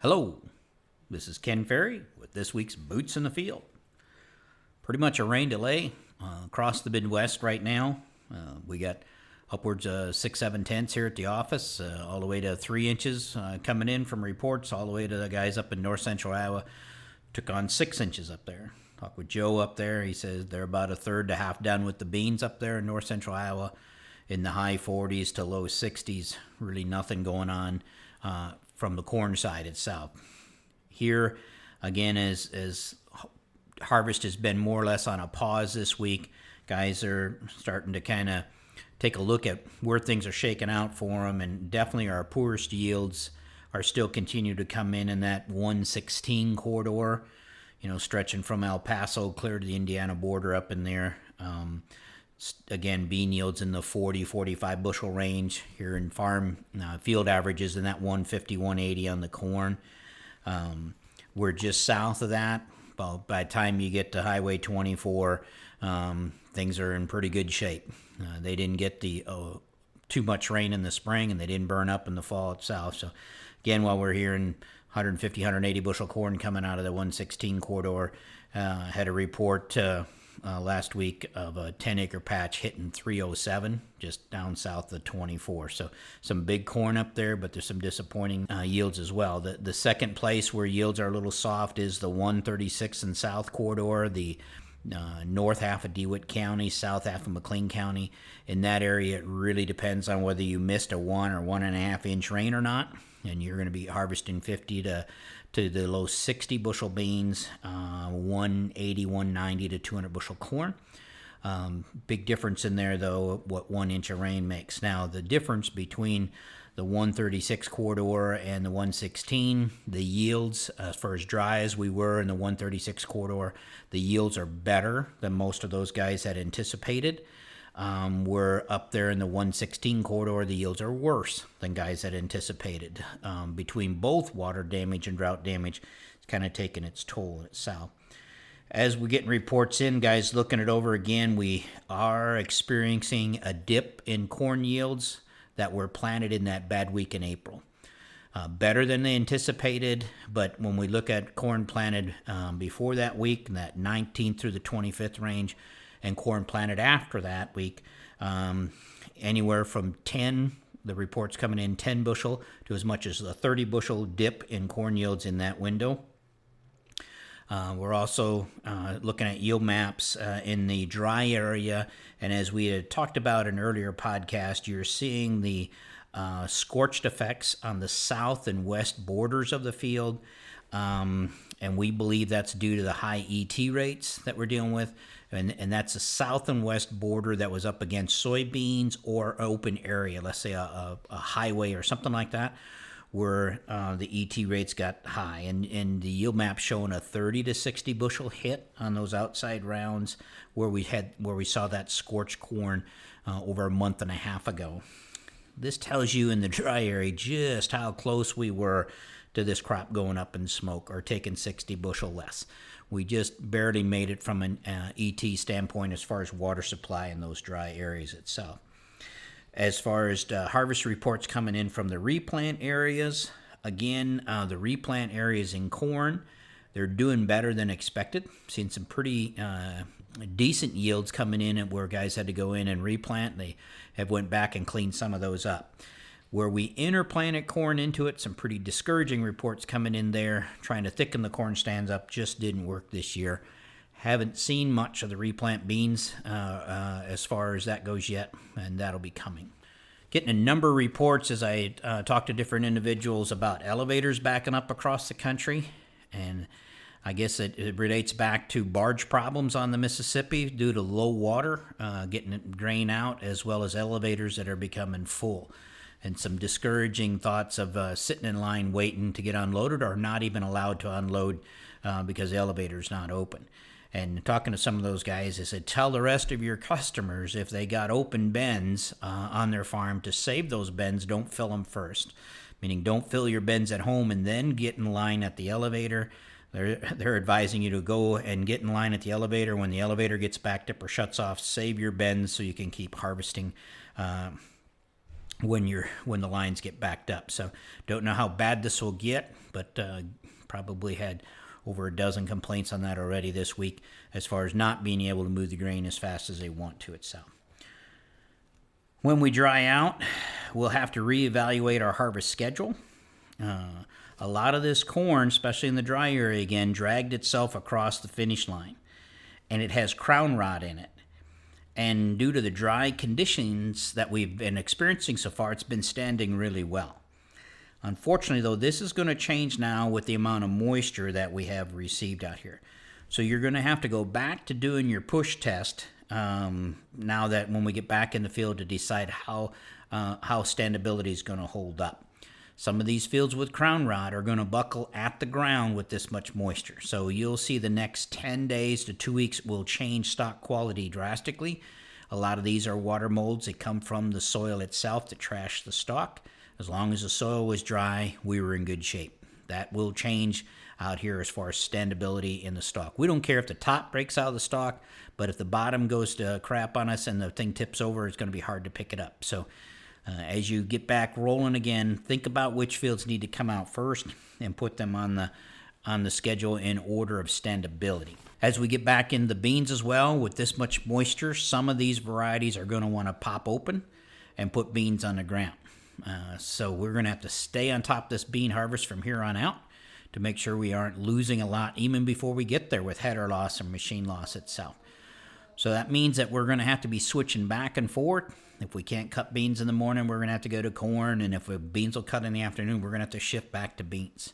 Hello, this is Ken Ferry with this week's Boots in the Field. Pretty much a rain delay across the Midwest right now. We got upwards of 6-7 here at the office, all the way to 3 inches coming in from reports, all the way to the guys up in north central Iowa. Took on 6 inches up there. Talked with Joe up there. He says they're about a third to half done with the beans up there in north central Iowa, in the high 40s to low 60s. Really nothing going on from the corn side itself. Here, again, as harvest has been more or less on a pause this week, guys are starting to kind of take a look at where things are shaking out for them, and definitely our poorest yields are still continue to come in that 116 corridor, stretching from El Paso clear to the Indiana border up in there. Again, bean yields in the 40-45 bushel range here in farm field averages in that 150-180 on the corn. We're just south of that. Well, by the time you get to Highway 24, things are in pretty good shape. They didn't get the too much rain in the spring, and they didn't burn up in the fall itself. So, again, while we're hearing 150, 180 bushel corn coming out of the 116 corridor, had a report last week of a 10-acre patch hitting 307 just down south of 24. So some big corn up there, but there's some disappointing yields as well. The second place where yields are a little soft is the 136 and south corridor, the north half of DeWitt County, south half of McLean County. In that area, it really depends on whether you missed a 1 or 1.5 inch rain or not, and you're going to be harvesting 50 to the low 60 bushel beans, 180, 190 to 200 bushel corn. Big difference in there, though, what 1 inch of rain makes. Now, the difference between the 136 corridor and the 116, the yields, as far as dry as we were in the 136 corridor, the yields are better than most of those guys had anticipated. We're up there in the 116 corridor, the yields are worse than guys had anticipated. Between both water damage and drought damage, it's kind of taken its toll itself. As we're getting reports in, guys, looking it over again, we are experiencing a dip in corn yields that were planted in that bad week in April. Better than they anticipated, but when we look at corn planted before that week, in that 19th through the 25th range, and corn planted after that week, anywhere from 10, the reports coming in 10 bushel to as much as a 30 bushel dip in corn yields in that window. We're also looking at yield maps in the dry area, and as we had talked about in an earlier podcast, you're seeing the scorched effects on the south and west borders of the field, and we believe that's due to the high ET rates that we're dealing with, and that's a south and west border that was up against soybeans or open area, let's say a highway or something like that, where the ET rates got high, and the yield map showing a 30 to 60 bushel hit on those outside rounds where we saw that scorched corn over a month and a half ago. This tells you in the dry area just how close we were to this crop going up in smoke or taking 60 bushel less. We just barely made it from an ET standpoint as far as water supply in those dry areas itself. As far as the harvest reports coming in from the replant areas, again, the replant areas in corn, they're doing better than expected. Seeing some pretty decent yields coming in where guys had to go in and replant. They have went back and cleaned some of those up. Where we interplanted corn into it, some pretty discouraging reports coming in there, trying to thicken the corn stands up, just didn't work this year. Haven't seen much of the replant beans as far as that goes yet, and that'll be coming. Getting a number of reports as I talk to different individuals about elevators backing up across the country, and I guess it relates back to barge problems on the Mississippi due to low water, getting it drained out, as well as elevators that are becoming full. And some discouraging thoughts of sitting in line waiting to get unloaded or not even allowed to unload because the elevator's not open. And talking to some of those guys, I said, tell the rest of your customers if they got open bins on their farm to save those bins, don't fill them first. Meaning don't fill your bins at home and then get in line at the elevator. They're advising you to go and get in line at the elevator. When the elevator gets backed up or shuts off, save your bins so you can keep harvesting when the lines get backed up. So don't know how bad this will get, but probably had over a dozen complaints on that already this week as far as not being able to move the grain as fast as they want to itself. When we dry out, we'll have to reevaluate our harvest schedule. A lot of this corn, especially in the dry area again, dragged itself across the finish line, and it has crown rot in it. And due to the dry conditions that we've been experiencing so far, it's been standing really well. Unfortunately, though, this is going to change now with the amount of moisture that we have received out here. So you're going to have to go back to doing your push test now that when we get back in the field to decide how standability is going to hold up. Some of these fields with crown rot are going to buckle at the ground with this much moisture. So you'll see the next 10 days to 2 weeks will change stock quality drastically. A lot of these are water molds that come from the soil itself that trash the stock. As long as the soil was dry, we were in good shape. That will change out here as far as standability in the stalk. We don't care if the top breaks out of the stalk, but if the bottom goes to crap on us and the thing tips over, it's going to be hard to pick it up. So as you get back rolling again, think about which fields need to come out first and put them on the schedule in order of standability. As we get back in the beans as well, with this much moisture, some of these varieties are going to want to pop open and put beans on the ground. So we're going to have to stay on top of this bean harvest from here on out to make sure we aren't losing a lot even before we get there with header loss and machine loss itself. So that means that we're going to have to be switching back and forth. If we can't cut beans in the morning, we're going to have to go to corn, and if beans will cut in the afternoon, we're going to have to shift back to beans.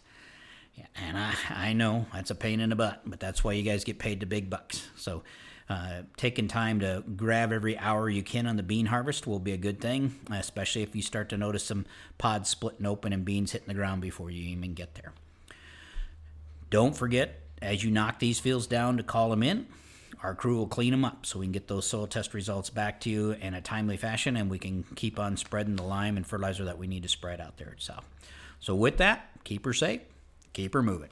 Yeah, and I know that's a pain in the butt, but that's why you guys get paid the big bucks. So taking time to grab every hour you can on the bean harvest will be a good thing, especially if you start to notice some pods splitting open and beans hitting the ground before you even get there. Don't forget, as you knock these fields down, to call them in. Our crew will clean them up so we can get those soil test results back to you in a timely fashion, and we can keep on spreading the lime and fertilizer that we need to spread out there itself. So with that, keep her safe, keep her moving.